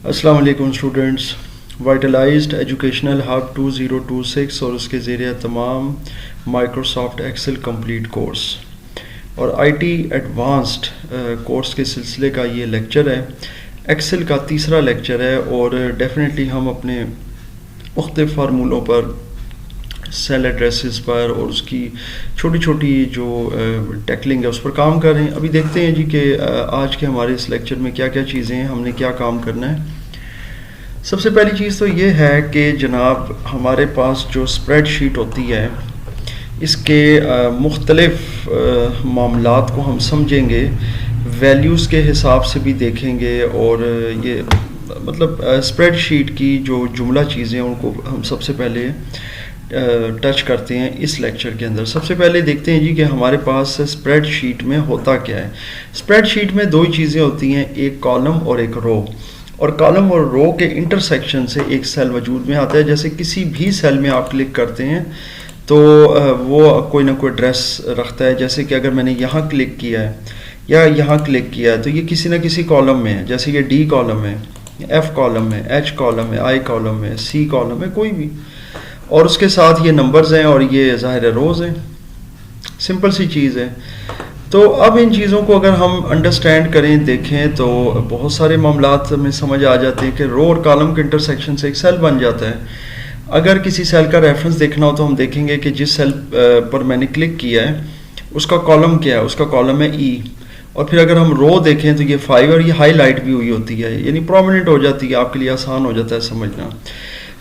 अस्सलाम वालेकुम students. वाइटलाइज्ड educational hub 2026 और उसके ज़रिए तमाम माइक्रोसॉफ्ट एक्सेल कंप्लीट कोर्स और आईटी एडवांस्ड कोर्स के सिलसिले का ये लेक्चर है। एक्सेल का तीसरा लेक्चर है और डेफिनेटली हम अपने मुख्तलिफ फार्मूलों पर, सेल एड्रेसेस पर और उसकी छोटी छोटी जो टैकलिंग है उस पर काम कर रहे हैं। अभी देखते हैं जी कि आज के हमारे इस लेक्चर में क्या क्या चीज़ें हैं, हमने क्या काम करना है। सबसे पहली चीज़ तो ये है कि जनाब हमारे पास जो स्प्रेडशीट होती है इसके मुख्तलिफ मामलात को हम समझेंगे, वैल्यूज़ के हिसाब से भी देखेंगे और ये मतलब स्प्रेडशीट की जो जुमला चीज़ें उनको हम सबसे पहले टच करते हैं इस लेक्चर के अंदर। सबसे पहले देखते हैं जी कि हमारे पास स्प्रेडशीट में होता क्या है। स्प्रेडशीट में दो ही चीज़ें होती हैं, एक कॉलम और एक रो, और कॉलम और रो के इंटरसेक्शन से एक सेल वजूद में आता है। जैसे किसी भी सेल में आप क्लिक करते हैं तो वो कोई ना कोई एड्रेस रखता है। जैसे कि अगर मैंने यहाँ क्लिक किया है या यहाँ क्लिक किया है तो ये किसी ना किसी कॉलम में है। जैसे ये डी कॉलम है, एफ कॉलम है, एच कॉलम है, आई कॉलम है, सी कॉलम है, कोई भी, और उसके साथ ये नंबर्स हैं और ये ज़ाहिर है रोज़ हैं। सिंपल सी चीज़ है। तो अब इन चीज़ों को अगर हम अंडरस्टैंड करें, देखें, तो बहुत सारे मामलात में समझ आ जाते हैं कि रो और कॉलम के इंटरसेक्शन से एक सेल बन जाता है। अगर किसी सेल का रेफरेंस देखना हो तो हम देखेंगे कि जिस सेल पर मैंने क्लिक किया है उसका कॉलम क्या है, उसका कॉलम है ई। और फिर अगर हम रो देखें तो ये 5 और ये हाईलाइट भी हुई होती है, यानी प्रोमिनेंट हो जाती है, आपके लिए आसान हो जाता है समझना।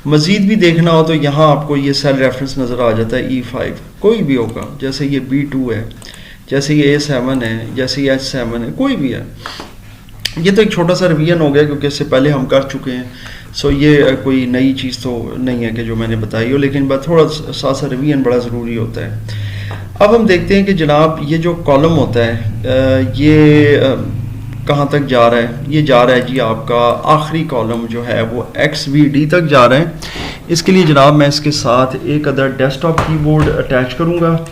मज़ीद भी देखना हो तो यहाँ आपको ये सेल रेफरेंस नज़र आ जाता है E5, कोई भी होगा। जैसे ये B2 है, जैसे ये A7 है, जैसे ये H7 है, कोई भी है। ये तो एक छोटा सा रिवीजन हो गया क्योंकि इससे पहले हम कर चुके हैं। सो ये कोई नई चीज़ तो नहीं है कि जो मैंने बताई हो, लेकिन बस थोड़ा सा रिवीजन बड़ा ज़रूरी होता है। अब हम देखते हैं कि जनाब ये जो कॉलम होता है ये कहाँ तक जा रहा है। ये जा रहा है जी आपका आखिरी कॉलम जो है वो XVD तक जा रहा है। इसके लिए जनाब मैं इसके साथ एक अदर डेस्कटॉप कीबोर्ड अटैच करूँगा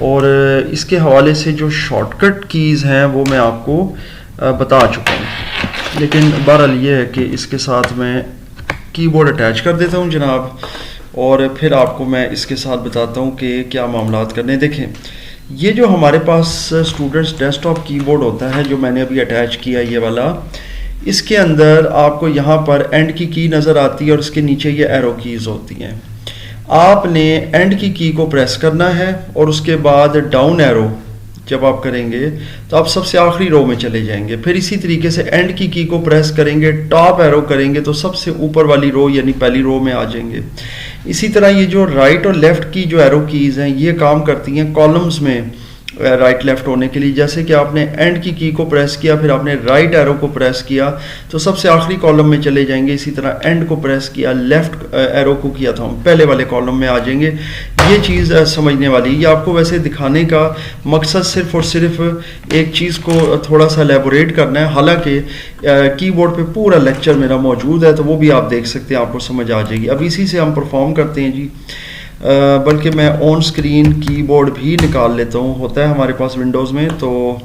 और इसके हवाले से जो शॉर्टकट कीज़ हैं वो मैं आपको बता चुका हूँ, लेकिन बहरहाल ये है कि इसके साथ मैं कीबोर्ड अटैच कर देता हूँ जनाब, और फिर आपको मैं इसके साथ बताता हूँ कि क्या मामलात करने। देखें, ये जो हमारे पास स्टूडेंट्स डेस्कटॉप कीबोर्ड होता है जो मैंने अभी अटैच किया ये वाला, इसके अंदर आपको यहाँ पर एंड की नज़र आती है और इसके नीचे ये एरो कीज़ होती हैं। आपने एंड की को प्रेस करना है और उसके बाद डाउन एरो जब आप करेंगे तो आप सबसे आखिरी रो में चले जाएंगे। फिर इसी तरीके से एंड की को प्रेस करेंगे, टॉप एरो करेंगे तो सबसे ऊपर वाली रो यानी पहली रो में आ जाएंगे। इसी तरह ये जो राइट और लेफ़्ट की जो एरो कीज़ हैं ये काम करती हैं कॉलम्स में राइट लेफ़्ट होने के लिए। जैसे कि आपने एंड की को प्रेस किया, फिर आपने राइट एरो को प्रेस किया तो सबसे आखिरी कॉलम में चले जाएंगे। इसी तरह एंड को प्रेस किया, लेफ़्ट एरो को किया तो हम पहले वाले कॉलम में आ जाएंगे। ये चीज़ समझने वाली, ये आपको वैसे दिखाने का मकसद सिर्फ़ और सिर्फ एक चीज़ को थोड़ा सा एलेबोरेट करना है। हालांकि कीबोर्ड पे पूरा लेक्चर मेरा मौजूद है तो वो भी आप देख सकते हैं, आपको समझ आ जाएगी। अब इसी से हम परफॉर्म करते हैं जी। बल्कि मैं ऑन स्क्रीन कीबोर्ड भी निकाल लेता हूँ, होता है हमारे पास विंडोज़ में, तो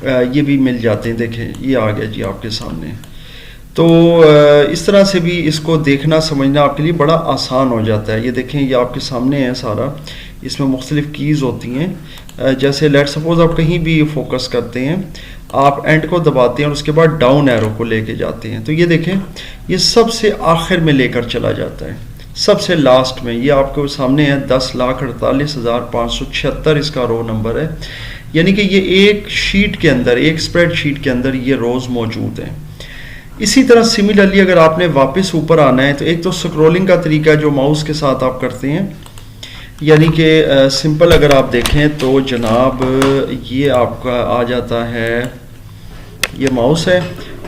ये भी मिल जाते हैं। देखें ये आ गया जी आपके सामने। तो इस तरह से भी इसको देखना समझना आपके लिए बड़ा आसान हो जाता है। ये देखें ये आपके सामने है सारा, इसमें मुख्तलिफ़ कीज़ होती हैं। जैसे लेट सपोज़ आप कहीं भी फोकस करते हैं, आप एंड को दबाते हैं और उसके बाद डाउन एरो को लेके जाते हैं तो ये देखें ये सबसे आखिर में लेकर चला जाता है, सबसे लास्ट में। ये आपको सामने है 10,48,576 इसका रो नंबर है। यानी कि ये एक शीट के अंदर, एक स्प्रेड शीट के अंदर ये रोज़ मौजूद हैं। इसी तरह सिमिलरली अगर आपने वापस ऊपर आना है तो एक तो स्क्रॉलिंग का तरीका जो माउस के साथ आप करते हैं, यानी कि सिंपल अगर आप देखें तो जनाब ये आपका आ जाता है, ये माउस है,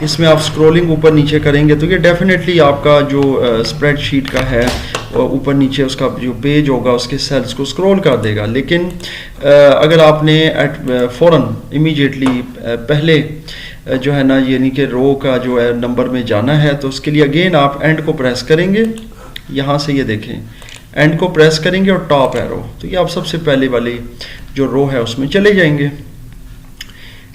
इसमें आप स्क्रॉलिंग ऊपर नीचे करेंगे तो ये डेफिनेटली आपका जो स्प्रेडशीट का है ऊपर नीचे उसका जो पेज होगा उसके सेल्स को स्क्रॉल कर देगा। लेकिन अगर आपने फ़ौरन इमीडिएटली पहले जो है ना यानी कि रो का जो है नंबर में जाना है तो उसके लिए अगेन आप एंड को प्रेस करेंगे। यहाँ से ये देखें एंड को प्रेस करेंगे और टॉप एरो, तो ये आप सबसे पहले वाली जो रो है उसमें चले जाएंगे।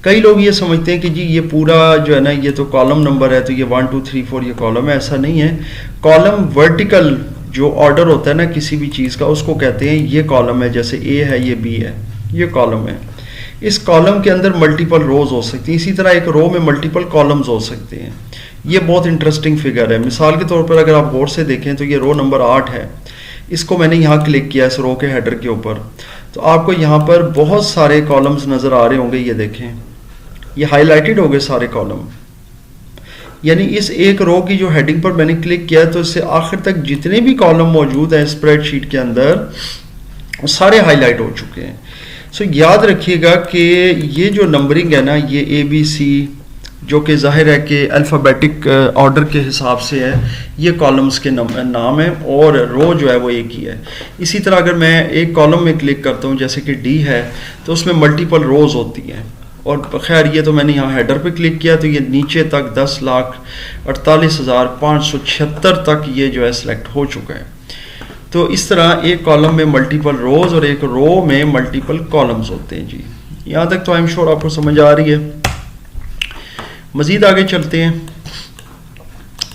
कई लोग ये समझते हैं कि जी ये पूरा जो है ना ये तो कॉलम नंबर है, तो ये 1 2 3 4 ये कॉलम है। ऐसा नहीं है। कॉलम वर्टिकल जो ऑर्डर होता है ना किसी भी चीज़ का, उसको कहते हैं ये कॉलम है। जैसे ए है, ये बी है, ये कॉलम है। इस कॉलम के अंदर मल्टीपल रोज हो सकती हैं। इसी तरह एक रो में मल्टीपल कॉलम्स हो सकते हैं। ये बहुत इंटरेस्टिंग फिगर है। मिसाल के तौर पर अगर आप गौर से देखें तो ये रो नंबर 8 है। इसको मैंने यहाँ क्लिक किया इस रो के हेडर के ऊपर, तो आपको यहाँ पर बहुत सारे कॉलम्स नज़र आ रहे होंगे। ये देखें, ये हाईलाइटेड हो गए सारे कॉलम। यानी इस एक रो की जो हेडिंग पर मैंने क्लिक किया तो इससे आखिर तक जितने भी कॉलम मौजूद हैं स्प्रेडशीट के अंदर वो सारे हाईलाइट हो चुके हैं। सो याद रखिएगा कि ये जो नंबरिंग है ना, ये ABC, जो कि जाहिर है कि अल्फ़ाबेटिक ऑर्डर के हिसाब से है, ये कॉलम्स के नाम है, और रो जो है वो एक ही है। इसी तरह अगर मैं एक कॉलम में क्लिक करता हूँ जैसे कि D है, तो उसमें मल्टीपल रोज़ होती हैं। और खैर ये तो मैंने यहाँ हेडर पे क्लिक किया तो ये नीचे तक 10,48,576 तक ये जो है सिलेक्ट हो चुका है। तो इस तरह एक कॉलम में मल्टीपल रोज और एक रो में मल्टीपल कॉलम्स होते हैं जी। यहाँ तक तो आई एम श्योर आपको समझ आ रही है। मज़ीद आगे चलते हैं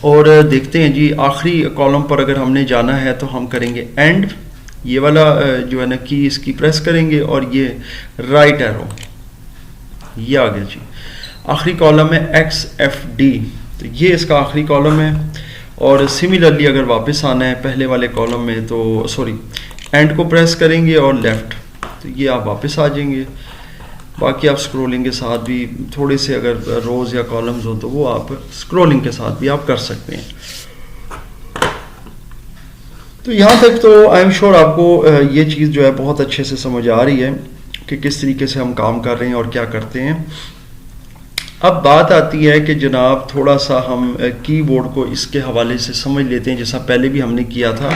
और देखते हैं जी। आखिरी कॉलम पर अगर हमने जाना है तो हम करेंगे एंड, ये वाला जो है ना की इसकी प्रेस करेंगे और ये राइट एरो, ये आ गया जी। आखिरी कॉलम है XFD, तो ये इसका आखिरी कॉलम है। और सिमिलरली अगर वापस आना है पहले वाले कॉलम में तो सॉरी एंड को प्रेस करेंगे और लेफ़्ट, तो ये आप वापस आ जाएंगे। बाकी आप स्क्रॉलिंग के साथ भी थोड़े से अगर रोज़ या कॉलम्स हो तो वो आप स्क्रॉलिंग के साथ भी आप कर सकते हैं। तो यहाँ तक तो आई एम श्योर आपको ये चीज़ जो है बहुत अच्छे से समझ आ रही है कि किस तरीके से हम काम कर रहे हैं और क्या करते हैं। अब बात आती है कि जनाब थोड़ा सा हम कीबोर्ड को इसके हवाले से समझ लेते हैं, जैसा पहले भी हमने किया था,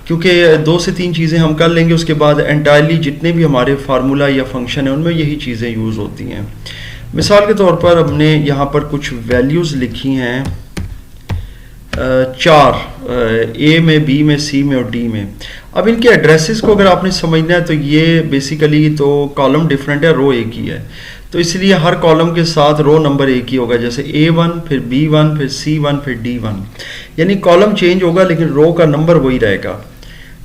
क्योंकि 2 से 3 चीज़ें हम कर लेंगे, उसके बाद एंटायरली जितने भी हमारे फार्मूला या फंक्शन हैं उनमें यही चीज़ें यूज़ होती हैं। मिसाल के तौर पर हमने यहाँ पर कुछ वैल्यूज़ लिखी हैं 4 A में, B में, C में और D में। अब इनके एड्रेसेस को अगर आपने समझना है तो ये बेसिकली तो कॉलम डिफरेंट है, रो एक ही है, तो इसलिए हर कॉलम के साथ रो नंबर एक ही होगा। जैसे A1 फिर B1 फिर C1 फिर D1, यानी कॉलम चेंज होगा लेकिन रो का नंबर वही रहेगा।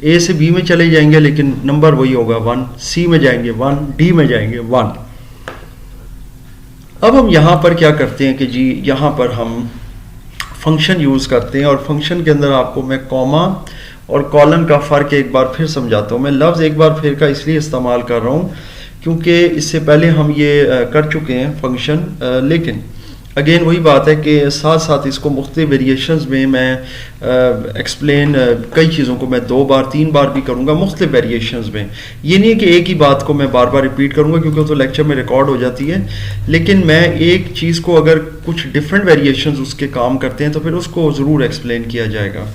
A से B में चले जाएंगे लेकिन नंबर वही होगा 1, C में जाएंगे 1, D में जाएंगे 1। अब हम यहाँ पर क्या करते हैं कि जी यहाँ पर हम फंक्शन यूज़ करते हैं, और फंक्शन के अंदर आपको मैं कॉमा और कॉलन का फ़र्क एक बार फिर समझाता हूँ। मैं लफ्ज़ एक बार फिर का इसलिए इस्तेमाल कर रहा हूँ क्योंकि इससे पहले हम ये कर चुके हैं फंक्शन, लेकिन अगेन वही बात है कि साथ साथ इसको मुख्तलिफ वेरिएशंस में मैं एक्सप्लेन कई चीज़ों को मैं 2 बार 3 बार भी करूँगा मुख्तलिफ वेरिएशंस में। ये नहीं है कि एक ही बात को मैं बार बार रिपीट करूँगा क्योंकि तो लेक्चर में रिकॉर्ड हो जाती है, लेकिन मैं एक चीज़ को अगर कुछ डिफरेंट वेरिएशंस उसके काम करते हैं तो फिर उसको ज़रूर एक्सप्लेन किया जाएगा।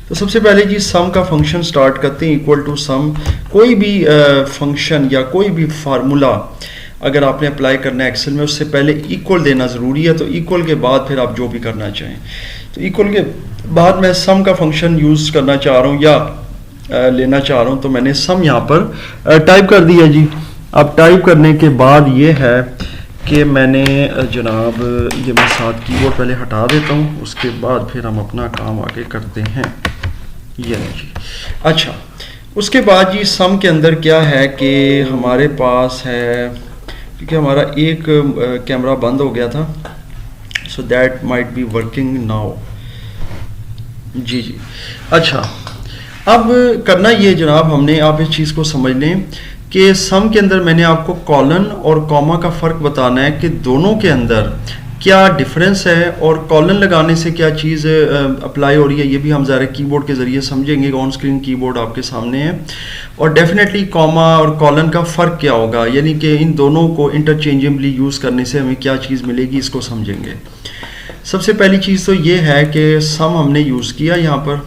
तो सबसे पहले जी सम का फंक्शन स्टार्ट करते हैं, इक्वल टू सम। कोई भी फंक्शन या कोई भी फार्मूला अगर आपने अप्लाई करना है एक्सेल में, उससे पहले इक्वल देना ज़रूरी है। तो इक्वल के बाद फिर आप जो भी करना चाहें, तो इक्वल के बाद मैं सम का फंक्शन यूज़ करना चाह रहा हूँ या लेना चाह रहा हूँ, तो मैंने सम यहाँ पर टाइप कर दिया जी। अब टाइप करने के बाद ये है कि मैंने जनाब ये मैं साथ कीबोर्ड पहले हटा देता हूँ, उसके बाद फिर हम अपना काम आगे करते हैं। ये नहीं जी। अच्छा, उसके बाद जी सम के अंदर क्या है कि हमारे पास है, क्योंकि हमारा एक कैमरा बंद हो गया था, so that might be working now. जी जी। अच्छा, अब करना ये जनाब हमने, आप इस चीज़ को समझ लें कि सम के अंदर मैंने आपको कॉलन और कॉमा का फ़र्क बताना है कि दोनों के अंदर क्या डिफरेंस है और कॉलन लगाने से क्या चीज़ अप्लाई हो रही है। ये भी हम ज़रा कीबोर्ड के ज़रिए समझेंगे। ऑन स्क्रीन कीबोर्ड आपके सामने है, और डेफिनेटली कॉमा और कॉलन का फ़र्क क्या होगा, यानी कि इन दोनों को इंटरचेंजेबली यूज़ करने से हमें क्या चीज़ मिलेगी, इसको समझेंगे। सबसे पहली चीज़ तो ये है कि सम हमने यूज़ किया यहाँ पर,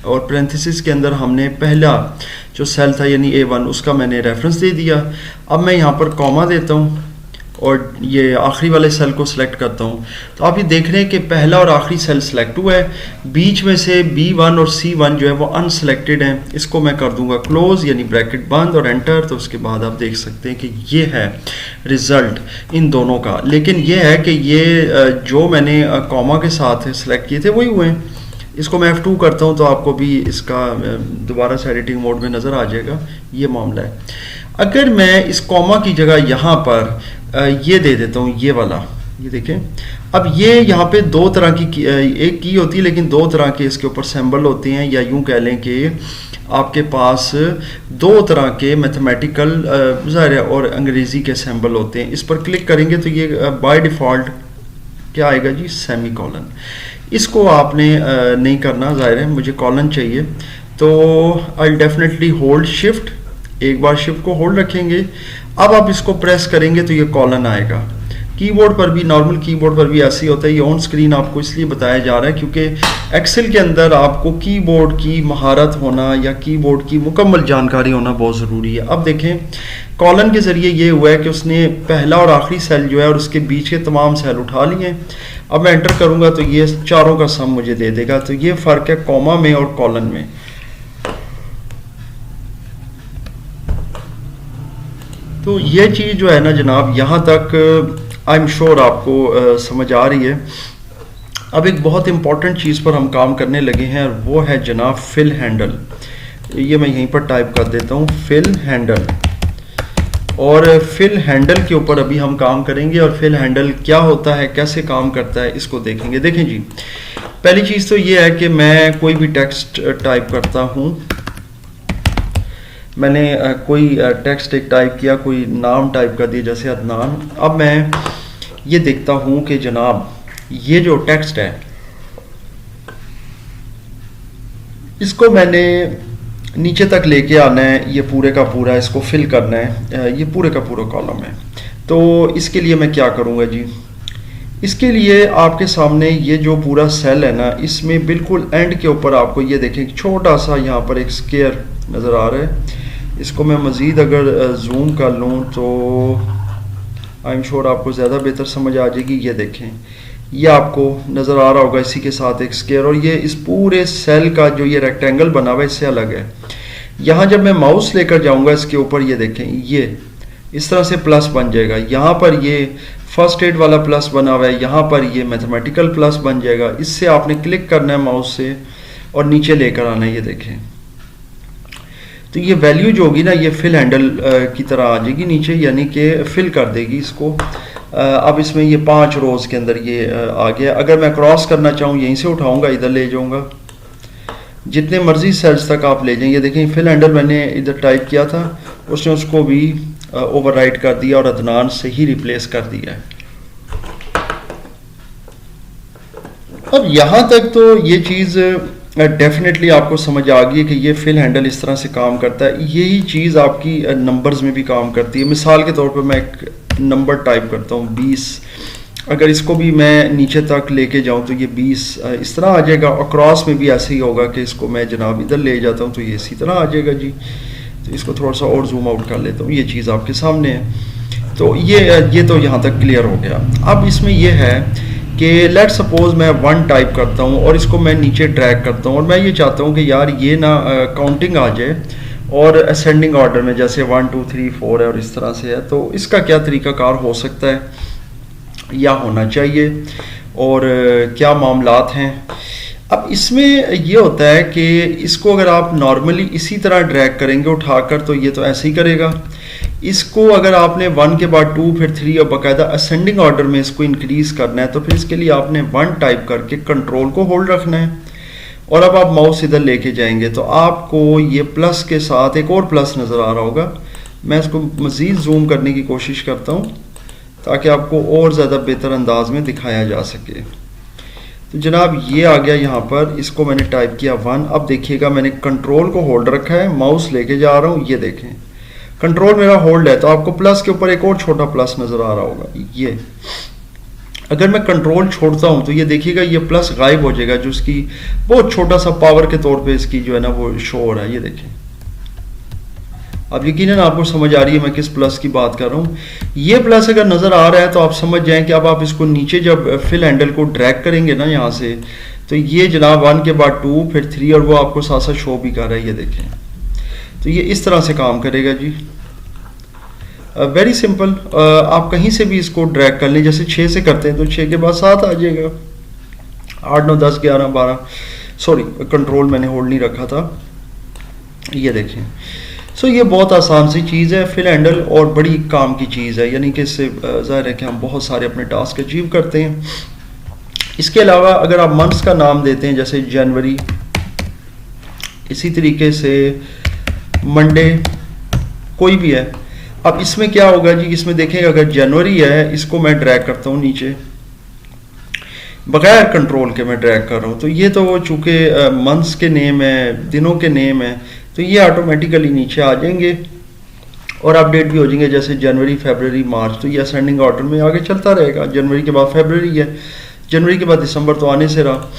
और पैरेंथेसिस के अंदर हमने पहला जो सेल था यानी A1 उसका मैंने रेफरेंस दे दिया। अब मैं यहाँ पर कॉमा देता हूँ और ये आखिरी वाले सेल को सिलेक्ट करता हूँ, तो आप ये देख रहे हैं कि पहला और आखिरी सेल सिलेक्ट हुआ है, बीच में से B1 और C1 जो है वो अनसिलेक्टेड है। इसको मैं कर दूंगा क्लोज, यानी ब्रैकेट बंद और एंटर। तो उसके बाद आप देख सकते हैं कि ये है रिजल्ट इन दोनों का। लेकिन ये है कि ये जो मैंने कॉमा के साथ सिलेक्ट किए थे वही हुए हैं। इसको मैं F2 करता हूँ तो आपको भी इसका दोबारा से एडिटिंग मोड में नज़र आ जाएगा। ये मामला है। अगर मैं इस कॉमा की जगह यहाँ पर ये दे देता हूँ, ये वाला, ये देखें, अब ये यहाँ पे दो तरह की एक की होती है, लेकिन दो तरह के इसके ऊपर सिंबल होते हैं, या यूँ कह लें कि आपके पास दो तरह के मैथमेटिकल ज़ाहिर और अंग्रेज़ी के सिंबल होते हैं। इस पर क्लिक करेंगे तो ये बाय डिफ़ॉल्ट क्या आएगा जी, सेमी कॉलन। इसको आपने नहीं करना, ज़ाहिर है मुझे कॉलन चाहिए, तो आई डेफिनेटली होल्ड शिफ्ट, एक बार शिफ्ट को होल्ड रखेंगे। अब आप इसको प्रेस करेंगे तो ये कॉलन आएगा। कीबोर्ड पर भी, नॉर्मल कीबोर्ड पर भी ऐसे ही होता है। ये ऑन स्क्रीन आपको इसलिए बताया जा रहा है क्योंकि एक्सेल के अंदर आपको कीबोर्ड की महारत होना या कीबोर्ड की मुकम्मल जानकारी होना बहुत ज़रूरी है। अब देखें, कॉलन के ज़रिए ये हुआ है कि उसने पहला और आखिरी सेल जो है और उसके बीच के तमाम सेल उठा लिए हैं। अब मैं एंटर करूँगा तो ये चारों का सम मुझे दे देगा। तो ये फ़र्क है कॉमा में और कॉलन में। तो ये चीज़ जो है ना जनाब, यहाँ तक आई एम श्योर आपको समझ आ रही है। अब एक बहुत इंपॉर्टेंट चीज़ पर हम काम करने लगे हैं और वो है जनाब फिल हैंडल। ये मैं यहीं पर टाइप कर देता हूँ, फिल हैंडल। और फिल हैंडल के ऊपर अभी हम काम करेंगे और फिल हैंडल क्या होता है, कैसे काम करता है, इसको देखेंगे। देखें जी, पहली चीज़ तो ये है कि मैं कोई भी टेक्स्ट टाइप करता हूँ। मैंने कोई टेक्स्ट एक टाइप किया, कोई नाम टाइप कर दिया जैसे अदनान। अब मैं ये देखता हूँ कि जनाब ये जो टेक्स्ट है इसको मैंने नीचे तक लेके आना है, ये पूरे का पूरा इसको फिल करना है, ये पूरे का पूरा कॉलम है। तो इसके लिए मैं क्या करूँगा जी, इसके लिए आपके सामने ये जो पूरा सेल है ना, इसमें बिल्कुल एंड के ऊपर आपको ये देखें छोटा सा यहाँ पर एक स्क्वायर नज़र आ रहा है। इसको मैं मज़ीद अगर जूम कर लूँ तो आई एम श्योर आपको ज़्यादा बेहतर समझ आ जाएगी। ये देखें, ये आपको नज़र आ रहा होगा इसी के साथ एक स्क्वायर, और ये इस पूरे सेल का जो ये रेक्टेंगल बना हुआ है इससे अलग है। यहाँ जब मैं माउस लेकर जाऊँगा इसके ऊपर, ये देखें ये इस तरह से प्लस बन जाएगा। यहाँ पर ये फर्स्ट एड वाला प्लस बना हुआ है, यहाँ पर ये मैथमेटिकल प्लस बन जाएगा। इससे आपने क्लिक करना है माउस से और नीचे लेकर आना है। ये देखें, तो ये वैल्यू जो होगी ना, ये फिल हैंडल की तरह आ जाएगी नीचे, यानी कि फिल कर देगी इसको। अब इसमें ये 5 रोज़ के अंदर ये आ गया। अगर मैं क्रॉस करना चाहूँ, यहीं से उठाऊँगा, इधर ले जाऊँगा, जितने मर्जी सेल्स तक आप ले जाएं। ये देखें, फिल हैंडल मैंने इधर टाइप किया था, उसने उसको भी ओवरराइट कर दिया और अदनान से ही रिप्लेस कर दिया है। अब यहाँ तक तो ये चीज़ डेफिनेटली आपको समझ आ गई है कि ये फिल हैंडल इस तरह से काम करता है। यही चीज़ आपकी नंबर्स में भी काम करती है। मिसाल के तौर पर मैं एक नंबर टाइप करता हूँ 20, अगर इसको भी मैं नीचे तक लेके जाऊँ तो ये 20 इस तरह आ जाएगा, और क्रॉस में भी ऐसे ही होगा कि इसको मैं जनाब इधर ले जाता हूँ तो ये इसी तरह आ जाएगा जी। तो इसको थोड़ा सा और जूम आउट कर लेता हूँ, ये चीज़ आपके सामने है। तो ये तो यहाँ तक क्लियर हो गया। अब इसमें यह है कि लेट सपोज मैं 1 टाइप करता हूँ और इसको मैं नीचे ड्रैग करता हूँ, और मैं ये चाहता हूँ कि यार ये ना काउंटिंग आ जाए और असेंडिंग ऑर्डर में, जैसे 1 2 3 4 है और इस तरह से है। तो इसका क्या तरीक़ाकार हो सकता है या होना चाहिए, और क्या मामलात हैं। अब इसमें ये होता है कि इसको अगर आप नॉर्मली इसी तरह ड्रैग करेंगे उठाकर तो ये तो ऐसे ही करेगा। इसको अगर आपने 1 के बाद 2 फिर 3 और बाकायदा असेंडिंग ऑर्डर में इसको इंक्रीज करना है, तो फिर इसके लिए आपने 1 टाइप करके कंट्रोल को होल्ड रखना है, और अब आप माउस इधर लेके जाएंगे तो आपको ये प्लस के साथ एक और प्लस नज़र आ रहा होगा। मैं इसको मज़ीद जूम करने की कोशिश करता हूँ ताकि आपको और ज़्यादा बेहतर अंदाज में दिखाया जा सके। तो जनाब ये आ गया यहाँ पर, इसको मैंने टाइप किया 1। अब देखिएगा मैंने कंट्रोल को होल्ड रखा है, माउस लेके जा रहा हूँ, ये देखें कंट्रोल मेरा होल्ड है, तो आपको प्लस के ऊपर एक और छोटा प्लस नज़र आ रहा होगा। ये अगर मैं कंट्रोल छोड़ता हूँ तो ये देखिएगा ये प्लस गायब हो जाएगा, जो इसकी बहुत छोटा सा पावर के तौर पे इसकी जो है ना वो शो हो रहा है। ये देखें, अब यकीनन आपको समझ आ रही है मैं किस प्लस की बात कर रहा हूँ। ये प्लस अगर नज़र आ रहा है तो आप समझ जाएं कि अब आप इसको नीचे जब फिल हैंडल को ड्रैग करेंगे ना यहाँ से, तो ये जनाब 1 के बाद 2 फिर 3 और वो आपको साथ साथ शो भी कर रहा है, ये देखें। तो ये इस तरह से काम करेगा जी, वेरी सिंपल। आप कहीं से भी इसको ड्रैग कर लें, जैसे 6 से करते हैं तो 6 के बाद 7 आ जाएगा, 8 9 10 11 12, सॉरी कंट्रोल मैंने होल्ड नहीं रखा था, ये देखें। सो ये बहुत आसान सी चीज़ है फिल हैंडल, और बड़ी काम की चीज़ है, यानी कि इससे ज़ाहिर है कि हम बहुत सारे अपने टास्क अचीव करते हैं। इसके अलावा अगर आप मंथ्स का नाम देते हैं जैसे जनवरी, इसी तरीके से मंडे, कोई भी है। अब इसमें क्या होगा जी, इसमें देखेंगे अगर जनवरी है, इसको मैं ड्रैग करता हूँ नीचे, बगैर कंट्रोल के मैं ड्रैग कर रहा हूँ, तो ये तो चूँकि मंथ्स के नेम है, दिनों के नेम है, तो ये ऑटोमेटिकली नीचे आ जाएंगे और अपडेट भी हो जाएंगे। जैसे जनवरी फरवरी मार्च, तो ये असेंडिंग ऑर्डर में आगे चलता रहेगा। जनवरी के बाद फरवरी है, जनवरी के बाद दिसंबर तो आने से रहा,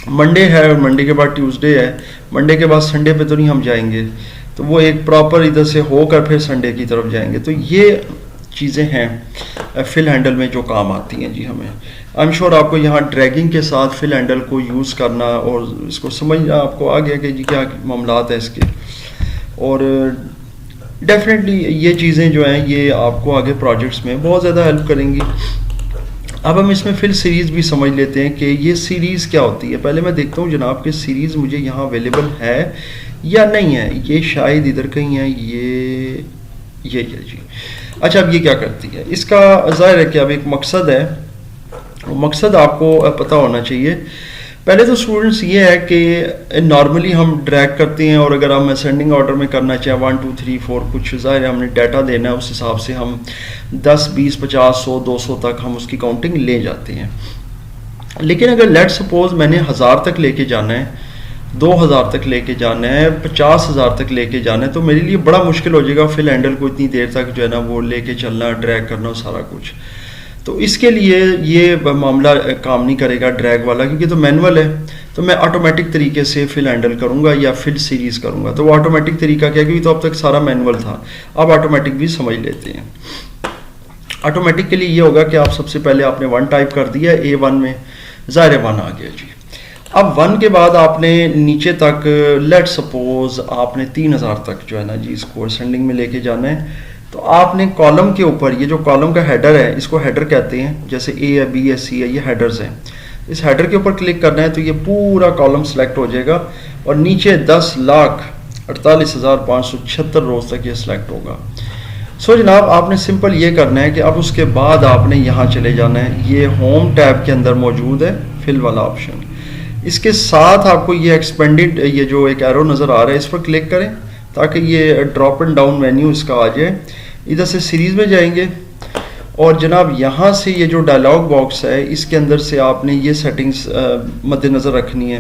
मंडे है और मंडे के बाद ट्यूसडे है, मंडे के बाद संडे पे तो नहीं हम जाएंगे, तो वो एक प्रॉपर इधर से होकर फिर संडे की तरफ जाएंगे। तो ये चीज़ें हैं फिल हैंडल में जो काम आती हैं जी हमें। आई एम श्योर आपको यहाँ ड्रैगिंग के साथ फिल हैंडल को यूज़ करना और इसको समझना आपको आ गया कि जी क्या मामलात है इसके, और डेफिनेटली ये चीज़ें जो हैं ये आपको आगे प्रोजेक्ट्स में बहुत ज़्यादा हेल्प करेंगी। अब हम इसमें फिल सीरीज़ भी समझ लेते हैं कि ये सीरीज़ क्या होती है। पहले मैं देखता हूँ जनाब कि सीरीज़ मुझे यहाँ अवेलेबल है या नहीं है, ये शायद इधर कहीं है, ये है जी। अच्छा, अब ये क्या करती है, इसका ज़ाहिर है कि अब एक मकसद है, मकसद आपको पता होना चाहिए। पहले तो स्टूडेंट्स ये है कि नॉर्मली हम ड्रैग करते हैं, और अगर हम असेंडिंग ऑर्डर में करना चाहें 1 2 3 4 कुछ ज़ाहिर है हमने डाटा देना है, उस हिसाब से हम 10 20 50 100 200 तक हम उसकी काउंटिंग ले जाते हैं। लेकिन अगर लेट सपोज मैंने 1000 तक लेके जाना है, 2000 तक लेके जाना है, 50,000 तक लेके जाना है, तो मेरे लिए बड़ा मुश्किल हो जाएगा फिल हैंडल को इतनी देर तक जो है ना वो लेके चलना, ड्रैग करना सारा कुछ। तो इसके लिए ये मामला काम नहीं करेगा ड्रैग वाला, क्योंकि तो मैनुअल है। तो मैं ऑटोमेटिक तरीके से फिल हैंडल करूँगा या फिल सीरीज़ करूँगा। तो वो ऑटोमेटिक तरीका क्या है, क्योंकि तो अब तक सारा मैनुअल था, अब ऑटोमेटिक भी समझ लेते हैं। ऑटोमेटिक के लिए ये होगा कि आप सबसे पहले आपने 1 टाइप कर दिया A1 में, ज़ाहिर 1 आ गया जी। अब 1 के बाद आपने नीचे तक लेट सपोज आपने 3000 तक जो है ना जी इसको असेंडिंग में लेके जाना है। तो आपने कॉलम के ऊपर, ये जो कॉलम का हेडर है इसको हेडर कहते हैं, जैसे A है B है C है, ये हेडर्स हैं। इस हेडर के ऊपर क्लिक करना है तो ये पूरा कॉलम सेलेक्ट हो जाएगा, और नीचे 10,48,576 रोज तक ये सिलेक्ट होगा। सो जनाब आपने सिंपल ये करना है कि अब उसके बाद आपने यहाँ चले जाना है, ये होम टैब के अंदर मौजूद है फिल वाला ऑप्शन। इसके साथ आपको ये एक्सपेंडेड, ये जो एक एरो नज़र आ रहा है इस पर क्लिक करें ताकि ये ड्रॉप एंड डाउन मेन्यू इसका आ जाए। इधर से सीरीज़ में जाएंगे और जनाब यहाँ से ये जो डायलॉग बॉक्स है इसके अंदर से आपने ये सेटिंग्स मद्देनज़र रखनी है।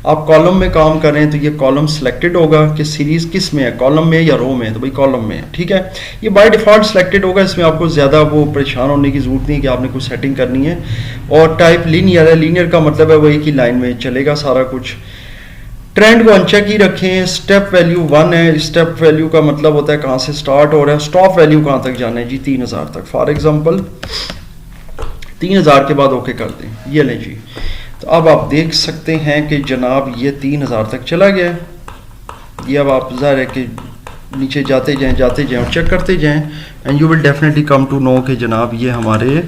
आप कॉलम में काम कर रहे हैं तो ये कॉलम सिलेक्टेड होगा कि सीरीज़ किस में है, कॉलम में या रो में है, तो भाई कॉलम में है, ठीक है। ये बाय डिफ़ॉल्ट सिलेक्टेड होगा, इसमें आपको ज़्यादा वो परेशान होने की ज़रूरत नहीं कि आपने कुछ सेटिंग करनी है। और टाइप लीनियर है, लीनियर का मतलब है वही कि लाइन में चलेगा सारा कुछ। ट्रेंड को अनचेक ही रखें। स्टेप वैल्यू 1 है, स्टेप वैल्यू का मतलब होता है कहाँ से स्टार्ट हो रहा है, स्टॉप वैल्यू कहाँ तक जाना है जी 3000 तक। फॉर एग्जांपल 3000 के बाद ओके कर दें, ये लें जी। तो अब आप देख सकते हैं कि जनाब ये 3000 तक चला गया है। ये अब आप ज़ाहिर है कि नीचे जाते जाएं और चेक करते जाएं, and you will definitely come to know कि जनाब ये हमारे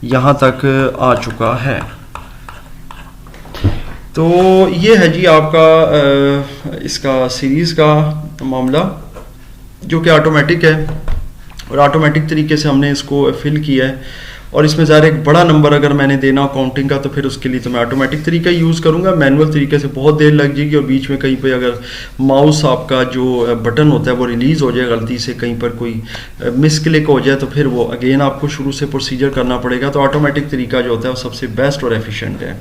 यहाँ तक आ चुका है। तो ये है जी आपका इसका सीरीज़ का मामला जो कि ऑटोमेटिक है, और ऑटोमेटिक तरीके से हमने इसको फिल किया है। और इसमें ज़ाहिर एक बड़ा नंबर अगर मैंने देना हो काउंटिंग का तो फिर उसके लिए तो मैं ऑटोमेटिक तरीका यूज़ करूँगा। मैनुअल तरीके से बहुत देर लग जाएगी, और बीच में कहीं पे अगर माउस आपका जो बटन होता है वो रिलीज़ हो जाए गलती से, कहीं पर कोई मिस क्लिक हो जाए तो फिर वो अगेन आपको शुरू से प्रोसीजर करना पड़ेगा। तो ऑटोमेटिक तरीका जो होता है वो सबसे बेस्ट और एफिशिएंट है।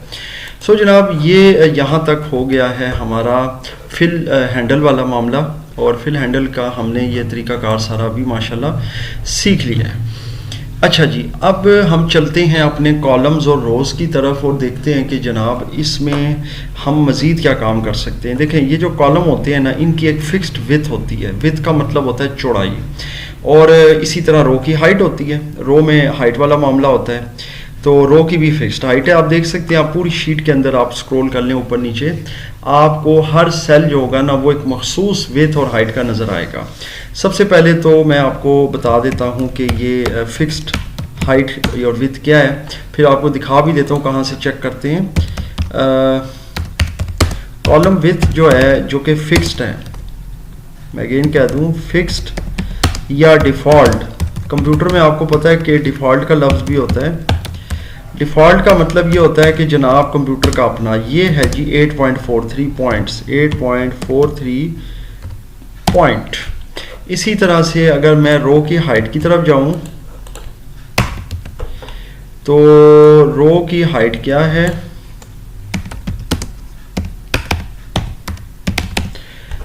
सो जनाब ये यहाँ तक हो गया है हमारा फिल हैंडल वाला मामला, और फिल हैंडल का हमने ये तरीकाकार सारा भी माशाल्लाह सीख लिया है। अच्छा जी, अब हम चलते हैं अपने कॉलम्स और रोज़ की तरफ और देखते हैं कि जनाब इसमें हम मज़ीद क्या काम कर सकते हैं। देखें, ये जो कॉलम होते हैं ना, इनकी एक फ़िक्स्ड विड्थ होती है। विड्थ का मतलब होता है चौड़ाई, और इसी तरह रो की हाइट होती है। रो में हाइट वाला मामला होता है, तो रो की भी फिक्स्ड हाइट है। आप देख सकते हैं, आप पूरी शीट के अंदर आप स्क्रॉल कर लें ऊपर नीचे, आपको हर सेल जो होगा ना वो एक मखसूस विड्थ और हाइट का नज़र आएगा। सबसे पहले तो मैं आपको बता देता हूँ कि ये फिक्स्ड हाइट और विड्थ क्या है, फिर आपको दिखा भी देता हूँ कहाँ से चेक करते हैं। कॉलम विड्थ जो है, जो कि फिक्स्ड है, मैं अगेन कह दूँ, फिक्स्ड या डिफ़ॉल्ट। कंप्यूटर में आपको पता है कि डिफ़ॉल्ट का लफ्ज़ भी होता है। डिफ़ॉल्ट का मतलब ये होता है कि जनाब कंप्यूटर का अपना, ये है जी 8.43 पॉइंट्स, 8.43 पॉइंट। इसी तरह से अगर मैं रो की हाइट की तरफ जाऊं तो रो की हाइट क्या है,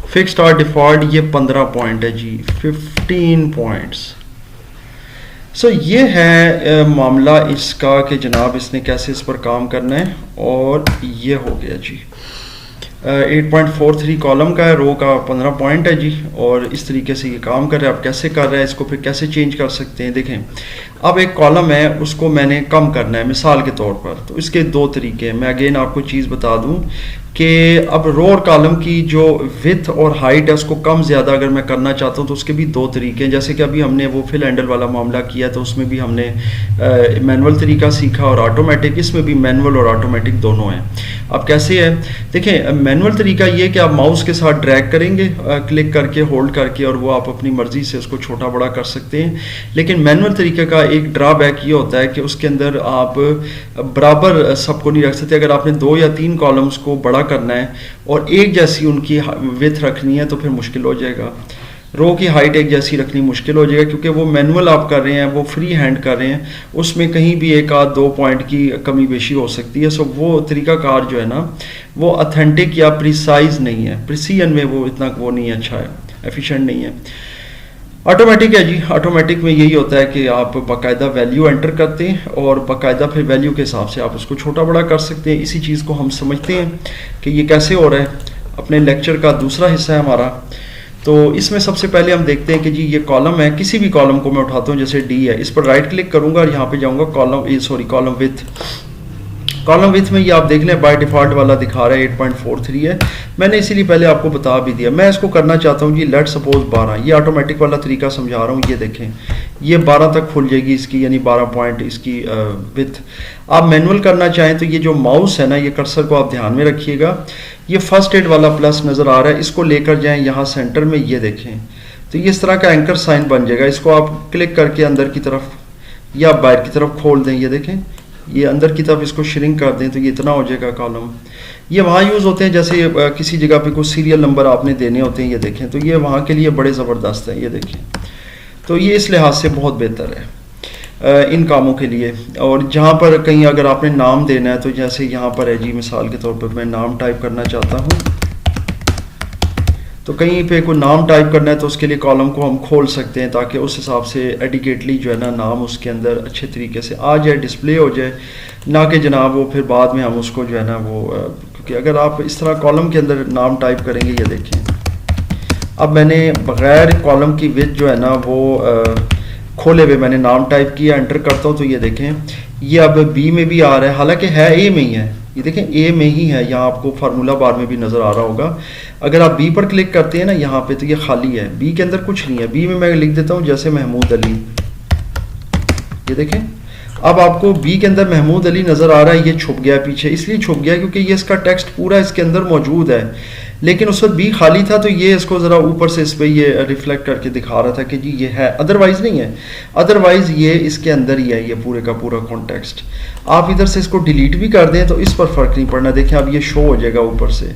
फिक्स्ड और डिफ़ॉल्ट, ये 15 पॉइंट है जी, 15 पॉइंट्स। सो ये है मामला इसका कि जनाब इसने कैसे इस पर काम करना है। और ये हो गया जी 8.43 कॉलम का है, रो का 15 पॉइंट है जी, और इस तरीके से ये काम कर रहा है। अब कैसे कर रहा है, इसको फिर कैसे चेंज कर सकते हैं। देखें, अब एक कॉलम है, उसको मैंने कम करना है मिसाल के तौर पर, तो इसके दो तरीके हैं। मैं अगेन आपको चीज़ बता दूं कि अब रो और कॉलम की जो विड्थ और हाइट है उसको कम ज़्यादा अगर मैं करना चाहता हूँ तो उसके भी दो तरीके हैं। जैसे कि अभी हमने वो फिल हैंडल वाला मामला किया, तो उसमें भी हमने मैनुअल तरीका सीखा और ऑटोमेटिक, इसमें भी मैनुअल और ऑटोमेटिक दोनों हैं। अब कैसे है, देखें, मैनुअल तरीका ये कि आप माउस के साथ ड्रैग करेंगे, क्लिक करके, होल्ड करके, और वो आप अपनी मर्ज़ी से उसको छोटा बड़ा कर सकते हैं। लेकिन मैनुअल तरीके का एक ड्रॉबैक ये होता है कि उसके अंदर आप बराबर सबको नहीं रख सकते। अगर आपने 2 या 3 कॉलम्स को बड़ा करना है और एक जैसी उनकी विड्थ रखनी है तो फिर मुश्किल हो जाएगा। रो की हाइट एक जैसी रखनी मुश्किल हो जाएगा, क्योंकि वो मैनुअल आप कर रहे हैं, वो फ्री हैंड कर रहे हैं, उसमें कहीं भी 1 आध 2 पॉइंट की कमी बेशी हो सकती है। सो वो तरीकाकार जो है ना, वो ऑथेंटिक या प्रिसाइज नहीं है, प्रिसीजन में वो इतना वो नहीं अच्छा है, एफिशिएंट नहीं है। ऑटोमेटिक है जी, ऑटोमेटिक में यही होता है कि आप बाकायदा वैल्यू एंटर करते हैं और बाकायदा फिर वैल्यू के हिसाब से आप उसको छोटा बड़ा कर सकते हैं। इसी चीज़ को हम समझते हैं कि ये कैसे हो रहा है। अपने लेक्चर का दूसरा हिस्सा है हमारा, तो इसमें सबसे पहले हम देखते हैं कि जी ये कॉलम है, किसी भी कॉलम को मैं उठाता हूँ, जैसे डी है, इस पर राइट क्लिक करूँगा और यहाँ पे जाऊँगा कॉलम विथ। कॉलम विथ में ये आप देख लें बाय डिफ़ॉल्ट वाला दिखा रहा है 8.43 है। मैंने इसीलिए पहले आपको बता भी दिया। मैं इसको करना चाहता हूँ जी, लेट सपोज 12, ये ऑटोमेटिक वाला तरीका समझा रहा हूँ। ये देखें, ये 12 तक खुल जाएगी इसकी, यानी 12 पॉइंट इसकी विथ। आप मैनुअल करना चाहें तो ये जो माउस है ना, ये कर्सर को आप ध्यान में रखिएगा, ये फर्स्ट एड वाला प्लस नज़र आ रहा है, इसको लेकर जाएँ यहाँ सेंटर में, ये देखें, तो ये इस तरह का एंकर साइन बन जाएगा। इसको आप क्लिक करके अंदर की तरफ या बाहर की तरफ खोल दें, ये देखें, ये अंदर की तरफ इसको श्रिंक कर दें तो ये इतना हो जाएगा कॉलम। ये वहाँ यूज़ होते हैं जैसे किसी जगह पे कुछ सीरियल नंबर आपने देने होते हैं, ये देखें, तो ये वहाँ के लिए बड़े ज़बरदस्त है, ये देखें। तो ये इस लिहाज से बहुत बेहतर है इन कामों के लिए। और जहाँ पर कहीं अगर आपने नाम देना है, तो जैसे यहाँ पर है जी, मिसाल के तौर पर मैं नाम टाइप करना चाहता हूँ, तो कहीं पे कोई नाम टाइप करना है तो उसके लिए कॉलम को हम खोल सकते हैं, ताकि उस हिसाब से एडिकेटली जो है ना नाम उसके अंदर अच्छे तरीके से आ जाए, डिस्प्ले हो जाए, ना कि जनाब वो फिर बाद में हम उसको जो है ना वो, क्योंकि अगर आप इस तरह कॉलम के अंदर नाम टाइप करेंगे, ये देखें, अब मैंने बग़ैर कॉलम की विड्थ जो है ना वो खोले हुए मैंने नाम टाइप किया, एंटर करता हूँ तो ये देखें, ये अब बी में भी आ रहा है, हालांकि है ए में ही है, ये देखें ए में ही है, यहाँ आपको फार्मूला बार में भी नज़र आ रहा होगा। अगर आप बी पर क्लिक करते हैं ना यहाँ पे, तो ये खाली है, बी के अंदर कुछ नहीं है। बी में मैं लिख देता हूँ जैसे महमूद अली, ये देखें, अब आपको बी के अंदर महमूद अली नज़र आ रहा है, ये छुप गया पीछे, इसलिए छुप गया क्योंकि ये इसका टेक्स्ट पूरा इसके अंदर मौजूद है, लेकिन उस वक्त बी खाली था, तो ये इसको ज़रा ऊपर से इस पर ये रिफ्लेक्ट करके दिखा रहा था कि जी ये है, अदरवाइज़ नहीं है, अदरवाइज़ ये इसके अंदर ही है, ये पूरे का पूरा कॉन्टेक्स्ट। आप इधर से इसको डिलीट भी कर दें तो इस पर फ़र्क नहीं पड़ना, देखें अब ये शो हो जाएगा ऊपर से,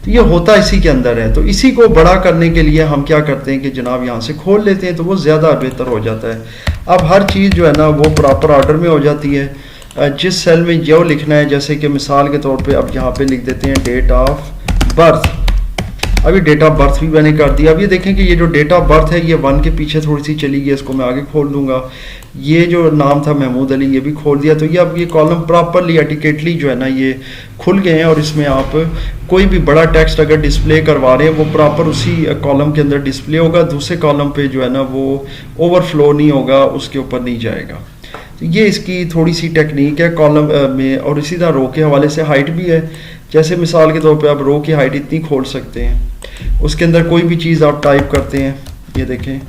तो ये होता इसी के अंदर है। तो इसी को बड़ा करने के लिए हम क्या करते हैं कि जनाब यहाँ से खोल लेते हैं, तो वो ज़्यादा बेहतर हो जाता है। अब हर चीज़ जो है ना वो प्रॉपर ऑर्डर में हो जाती है। जिस सेल में जो लिखना है, जैसे कि मिसाल के तौर पे अब यहाँ पे लिख देते हैं डेट ऑफ बर्थ, अभी डेट ऑफ बर्थ भी मैंने कर दिया। अब ये देखें कि ये जो डेट ऑफ बर्थ है ये 1 के पीछे थोड़ी सी चली गई, इसको मैं आगे खोल दूंगा। ये जो नाम था महमूद अली, ये भी खोल दिया। तो ये अब ये कॉलम प्रॉपरली एटिकेटली जो है ना ये खुल गए हैं, और इसमें आप कोई भी बड़ा टेक्स्ट अगर डिस्प्ले करवा रहे हैं वो प्रॉपर उसी कॉलम के अंदर डिस्प्ले होगा, दूसरे कॉलम पे जो है ना वो ओवरफ्लो नहीं होगा, उसके ऊपर नहीं जाएगा। तो ये इसकी थोड़ी सी टेक्निक है कॉलम में। और इसी तरह रो के हवाले से हाइट भी है, जैसे मिसाल के तौर पे आप रो की हाइट इतनी खोल सकते हैं, उसके अंदर कोई भी चीज़ आप टाइप करते हैं, ये देखें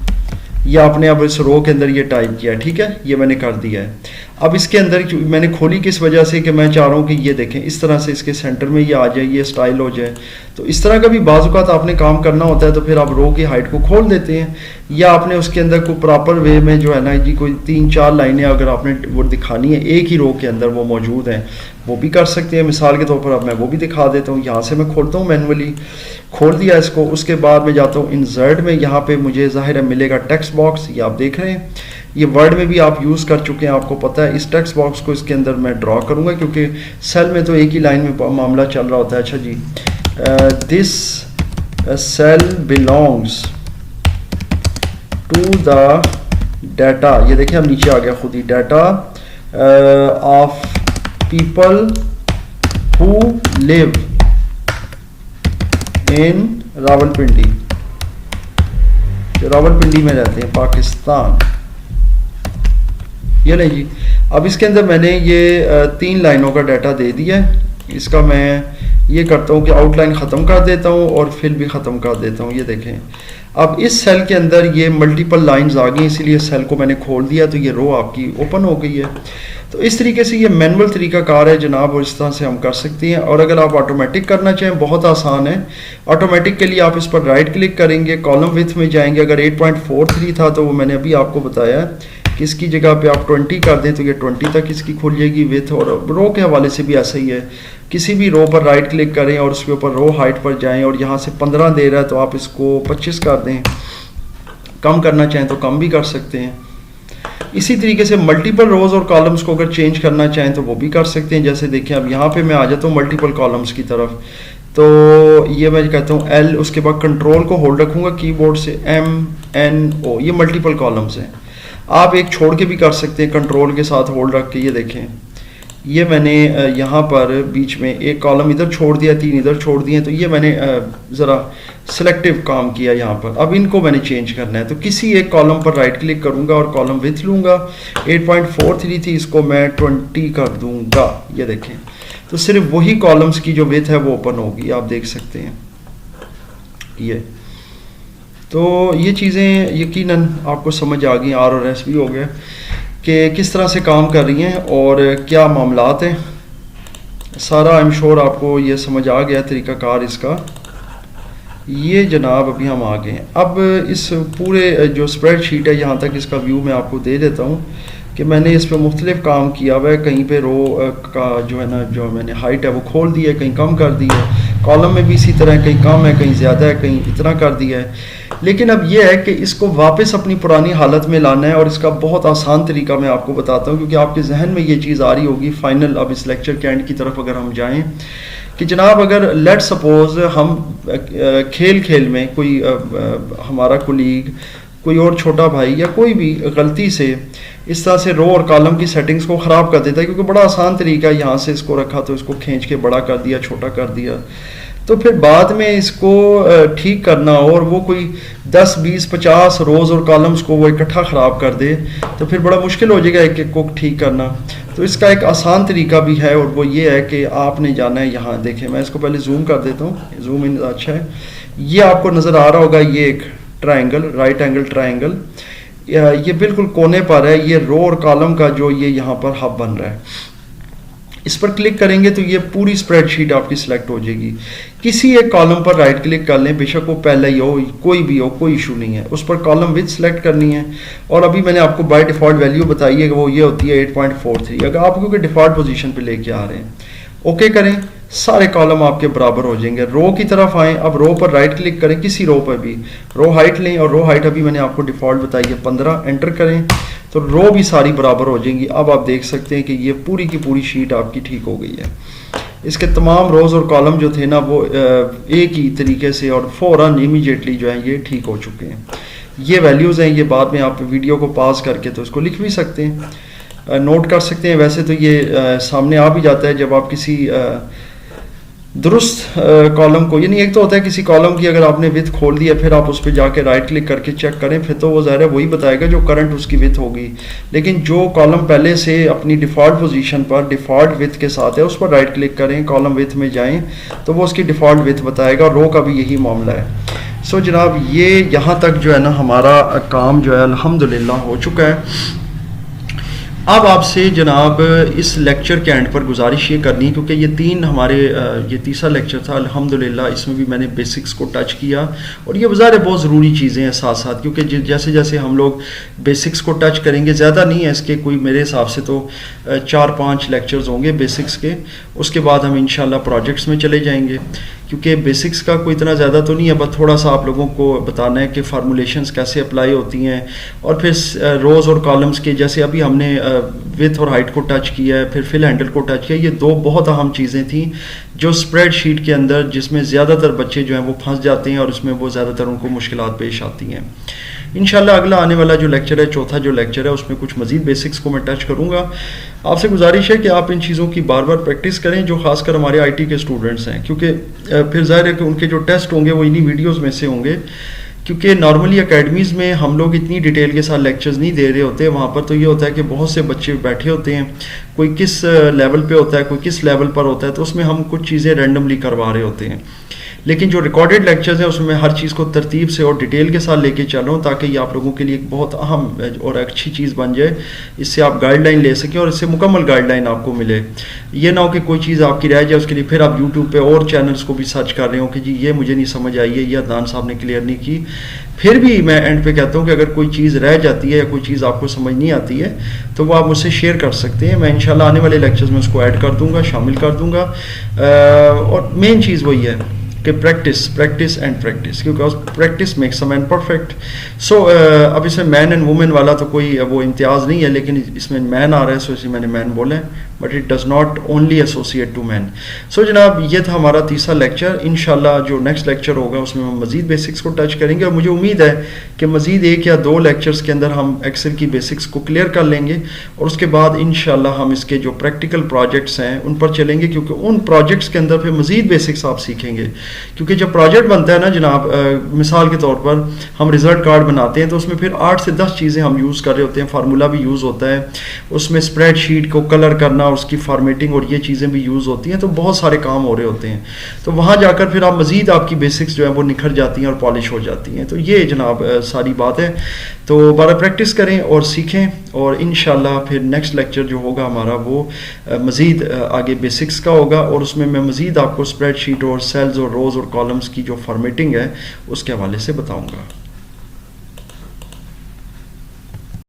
ये आपने अब इस रो के अंदर ये टाइप किया, ठीक है, ये मैंने कर दिया है। अब इसके अंदर मैंने खोली किस वजह से कि मैं चाह रहा हूँ कि ये देखें इस तरह से इसके सेंटर में ये आ जाए, ये स्टाइल हो जाए। तो इस तरह का भी बाज़-औक़ात आपने काम करना होता है, तो फिर आप रो की हाइट को खोल देते हैं, या आपने उसके अंदर कोई प्रॉपर वे में जो है ना जी कोई 3-4 लाइनें अगर आपने वो दिखानी है एक ही रो के अंदर वो मौजूद हैं, वो भी कर सकते हैं। मिसाल के तौर पर अब मैं वो भी दिखा देता हूँ। यहाँ से मैं खोलता हूँ, मैनुअली खोल दिया इसको। उसके बाद मैं जाता हूँ इंसर्ट में, यहाँ पे मुझे ज़ाहिर है मिलेगा टेक्स्ट बॉक्स, ये आप देख रहे हैं। ये वर्ड में भी आप यूज़ कर चुके हैं, आपको पता है। इस टेक्स्ट बॉक्स को इसके अंदर मैं ड्रॉ करूँगा, क्योंकि सेल में तो एक ही लाइन में मामला चल रहा होता है। अच्छा जी, this cell belongs to the data, ये देखिए अब नीचे आ गया खुद ही, data of people who live in Rawalpindi, जो रावलपिंडी में रहते हैं, पाकिस्तान। ये नहीं जी, अब इसके अंदर मैंने ये 3 लाइनों का डाटा दे दिया है। इसका मैं ये करता हूँ कि आउटलाइन ख़त्म कर देता हूँ और फिल भी ख़त्म कर देता हूँ। ये देखें अब इस सेल के अंदर ये मल्टीपल लाइंस आ गई, इसीलिए सेल को मैंने खोल दिया, तो ये रो आपकी ओपन हो गई है। तो इस तरीके से ये मैनुअल तरीका कार है जनाब, और इस तरह से हम कर सकते हैं। और अगर आप ऑटोमेटिक करना चाहें, बहुत आसान है। ऑटोमेटिक के लिए आप इस पर राइट क्लिक करेंगे, कॉलम विड्थ में जाएंगे। अगर 8.43 था तो वो मैंने अभी आपको बताया कि इसकी जगह पे आप 20 कर दें तो ये 20 तक इसकी खुल जाएगी विड्थ। और रो के हवाले से भी ऐसा ही है, किसी भी रो पर राइट क्लिक करें और उसके ऊपर रो हाइट पर जाएं, और यहाँ से 15 दे रहा है तो आप इसको 25 कर दें। कम करना चाहें तो कम भी कर सकते हैं। इसी तरीके से मल्टीपल रोज़ और कॉलम्स को अगर चेंज करना चाहें तो वो भी कर सकते हैं। जैसे देखें अब यहाँ पे मैं आ जाता हूँ मल्टीपल कॉलम्स की तरफ, तो ये मैं कहता हूँ L, उसके बाद कंट्रोल को होल्ड रखूँगा कीबोर्ड से, MNO, ये मल्टीपल कॉलम्स हैं। आप एक छोड़ के भी कर सकते हैं कंट्रोल के साथ होल्ड रख के। ये देखें ये मैंने यहाँ पर बीच में एक कॉलम इधर छोड़ दिया, 3 इधर छोड़ दिए, तो ये मैंने ज़रा सिलेक्टिव काम किया यहाँ पर। अब इनको मैंने चेंज करना है, तो किसी एक कॉलम पर राइट क्लिक करूँगा और कॉलम विड्थ लूँगा। 8.43 थी, इसको मैं 20 कर दूँगा। ये देखें तो सिर्फ वही कॉलम्स की जो विड्थ है वो ओपन होगी, आप देख सकते हैं। ये तो ये चीज़ें यकीनन आपको समझ आ गई, RRS भी हो गया कि किस तरह से काम कर रही हैं और क्या मामलात हैं। सारा आई एम श्योर आपको ये समझ आ गया तरीक़ाकार इसका। ये जनाब अभी हम आ गए हैं। अब इस पूरे जो स्प्रेडशीट है यहाँ तक इसका व्यू मैं आपको दे देता हूँ कि मैंने इस पर मुख्तलिफ काम किया हुआ है। कहीं पे रो का जो है ना जो मैंने हाइट है वो खोल दी है, कहीं कम कर दी है। कॉलम में भी इसी तरह, कहीं कम है, कहीं ज़्यादा है, कहीं इतना कर दिया है। लेकिन अब यह है कि इसको वापस अपनी पुरानी हालत में लाना है, और इसका बहुत आसान तरीका मैं आपको बताता हूँ, क्योंकि आपके जहन में ये चीज़ आ रही होगी फाइनल। अब इस लेक्चर के एंड की तरफ अगर हम जाएँ कि जनाब अगर लेट सपोज हम खेल खेल में कोई हमारा कुलीग, कोई और छोटा भाई या कोई भी गलती से इस तरह से रो और कॉलम की सेटिंग्स को ख़राब कर देता है, क्योंकि बड़ा आसान तरीका है, यहाँ से इसको रखा तो इसको खींच के बड़ा कर दिया, छोटा कर दिया, तो फिर बाद में इसको ठीक करना हो और वो कोई 10, 20, 50 रोज़ और कॉलम्स को वो इकट्ठा ख़राब कर दे तो फिर बड़ा मुश्किल हो जाएगा एक एक को ठीक करना। तो इसका एक आसान तरीका भी है, और वो ये है कि आपने जाना है, यहाँ देखें मैं इसको पहले जूम कर देता हूँ, जूम इन अच्छा है। ये आपको नज़र आ रहा होगा, ये एक ट्रायंगल, राइट एंगल ट्रायंगल, ये बिल्कुल कोने पर है। ये रो और कॉलम का जो ये यहाँ पर हब बन रहा है, इस पर क्लिक करेंगे तो ये पूरी स्प्रेडशीट आपकी सिलेक्ट हो जाएगी। किसी एक कॉलम पर राइट क्लिक कर लें, बेशक वो पहले ही हो, कोई भी हो, कोई इशू नहीं है। उस पर कॉलम विड्थ सेलेक्ट करनी है, और अभी मैंने आपको बाय डिफ़ॉल्ट वैल्यू बताई है कि वो ये होती है 8.43। अगर आप क्योंकि डिफ़ॉल्ट पोजीशन पे लेके आ रहे हैं, ओके करें, सारे कॉलम आपके बराबर हो जाएंगे। रो की तरफ आएँ, अब रो पर राइट क्लिक करें, किसी रो पर भी रो हाइट लें, और रो हाइट अभी मैंने आपको डिफ़ॉल्ट बताई है 15, एंटर करें तो रो भी सारी बराबर हो जाएंगी। अब आप देख सकते हैं कि ये पूरी की पूरी शीट आपकी ठीक हो गई है। इसके तमाम रोज़ और कॉलम जो थे ना वो एक ही तरीके से और फ़ौरन इमीडिएटली जो है ये ठीक हो चुके हैं। ये वैल्यूज़ हैं, ये बाद में आप वीडियो को पॉज करके तो इसको लिख भी सकते हैं, नोट कर सकते हैं। वैसे तो ये सामने आ भी जाता है जब आप किसी दुरुस्त कॉलम को, यानी एक तो होता है किसी कॉलम की अगर आपने विथ खोल दिया फिर आप उस पर जाके राइट क्लिक करके चेक करें, फिर तो वो ज़ाहिर है वही बताएगा जो करंट उसकी विथ होगी। लेकिन जो कॉलम पहले से अपनी डिफ़ॉल्ट पोजीशन पर डिफ़ॉल्ट विथ के साथ है उस पर राइट क्लिक करें, कॉलम विथ में जाएं तो वो उसकी डिफ़ॉल्ट विथ बताएगा। रो का भी यही मामला है। सो जनाब ये यहाँ तक जो है ना हमारा काम जो है अल्हम्दुलिल्लाह हो चुका है। अब आपसे जनाब इस लेक्चर के एंड पर गुजारिश ये करनी, क्योंकि ये ये तीसरा लेक्चर था अल्हम्दुलिल्लाह, इसमें भी मैंने बेसिक्स को टच किया और ये वज़ार बहुत ज़रूरी चीज़ें हैं साथ साथ, क्योंकि जैसे जैसे हम लोग बेसिक्स को टच करेंगे, ज़्यादा नहीं है इसके कोई, मेरे हिसाब से तो 4-5 लेक्चर्स होंगे बेसिक्स के, उसके बाद हम इंशाल्लाह प्रोजेक्ट्स में चले जाएंगे। क्योंकि बेसिक्स का कोई इतना ज़्यादा तो नहीं है, बस थोड़ा सा आप लोगों को बताना है कि फार्मूलेशंस कैसे अप्लाई होती हैं, और फिर रोज़ और कॉलम्स के, जैसे अभी हमने विथ और हाइट को टच किया है, फिर फिल हैंडल को टच किया। ये 2 बहुत अहम चीज़ें थी जो स्प्रेडशीट के अंदर जिसमें ज़्यादातर बच्चे जो हैं वो फंस जाते हैं और उसमें वो ज़्यादातर उनको मुश्किलात पेश आती हैं। इंशाल्लाह अगला आने वाला जो लेक्चर है, चौथा जो लेक्चर है, उसमें कुछ मज़ीद बेसिक्स को मैं टच करूँगा। आपसे गुजारिश है कि आप इन चीज़ों की बार बार प्रैक्टिस करें, जो खासकर हमारे आईटी के स्टूडेंट्स हैं, क्योंकि फिर जाहिर है कि उनके जो टेस्ट होंगे वो इन्हीं वीडियोज़ में से होंगे। क्योंकि नॉर्मली अकेडमीज़ में हम लोग इतनी डिटेल के साथ लेक्चर्स नहीं दे रहे होते, वहाँ पर तो ये होता है कि बहुत से बच्चे बैठे होते हैं, कोई किस लेवल पे होता है, कोई किस लेवल पर होता है, तो उसमें हम कुछ चीज़ें रैंडमली करवा रहे होते हैं। लेकिन जो रिकॉर्डेड लेक्चर्स हैं उसमें हर चीज़ को तरतीब से और डिटेल के साथ लेके चल रहा हूँ, ताकि ये आप लोगों के लिए एक बहुत अहम और अच्छी चीज़ बन जाए। इससे आप गाइडलाइन ले सकें और इससे मुकम्मल गाइडलाइन आपको मिले। ये ना हो कि कोई चीज़ आपकी रह जाए, उसके लिए फिर आप यूट्यूब पे और चैनल्स को भी सर्च कर रहे हो कि जी ये मुझे नहीं समझ आई है, ये अदनान साहब ने क्लियर नहीं की। फिर भी मैं एंड पे कहता हूँ कि अगर कोई चीज़ रह जाती है या कोई चीज़ आपको समझ नहीं आती है तो वो आप मुझसे शेयर कर सकते हैं। मैं इंशाल्लाह आने वाले लेक्चर्स में उसको ऐड कर दूँगा, शामिल कर दूँगा। और मेन चीज़ वही है कि प्रैक्टिस एंड प्रैक्टिस, क्योंकि practice makes a man perfect. So अब इसमें मैन एंड वुमेन वाला तो कोई वो इम्तियाज़ नहीं है, लेकिन इसमें मैन आ रहा है, सो इसलिए मैंने मैन बोला है, but it does not only associate to man. So जनाब ये था हमारा तीसरा लेक्चर। इंशाल्लाह जो नेक्स्ट लेक्चर होगा उसमें हम मज़ीद बेसिक्स को टच करेंगे, और मुझे उम्मीद है कि मज़ीद 1 या 2 लेक्चर्स के अंदर हम एक्सेल की बेसिक्स को क्लियर कर लेंगे, और उसके बाद इंशाल्लाह हम इसके जो प्रैक्टिकल प्रोजेक्ट्स हैं उन पर चलेंगे, क्योंकि उन प्रोजेक्ट्स के अंदर फिर मज़ीद बेसिक्स आप सीखेंगे। क्योंकि जब प्रोजेक्ट बनता है ना जनाब, मिसाल के तौर पर हम रिजल्ट कार्ड बनाते हैं तो उसमें फिर 8 से 10 चीज़ें हम यूज़ कर रहे होते हैं, फार्मूला भी यूज़ होता है, उसमें स्प्रेडशीट को कलर करना, उसकी फॉर्मेटिंग और ये चीज़ें भी यूज़ होती हैं, तो बहुत सारे काम हो रहे होते हैं। तो वहाँ जाकर फिर आप मज़ीद आपकी बेसिक्स जो है वो निखर जाती हैं और पॉलिश हो जाती हैं। तो ये जनाब सारी बात है। तो बारह प्रैक्टिस करें और सीखें, और इंशाल्लाह फिर नेक्स्ट लेक्चर जो होगा हमारा वो मज़ीद आगे बेसिक्स का होगा, और उसमें मैं मज़ीद आपको स्प्रेडशीट और सेल्स और रोज़ और कॉलम्स की जो फॉर्मेटिंग है उसके हवाले से बताऊँगा।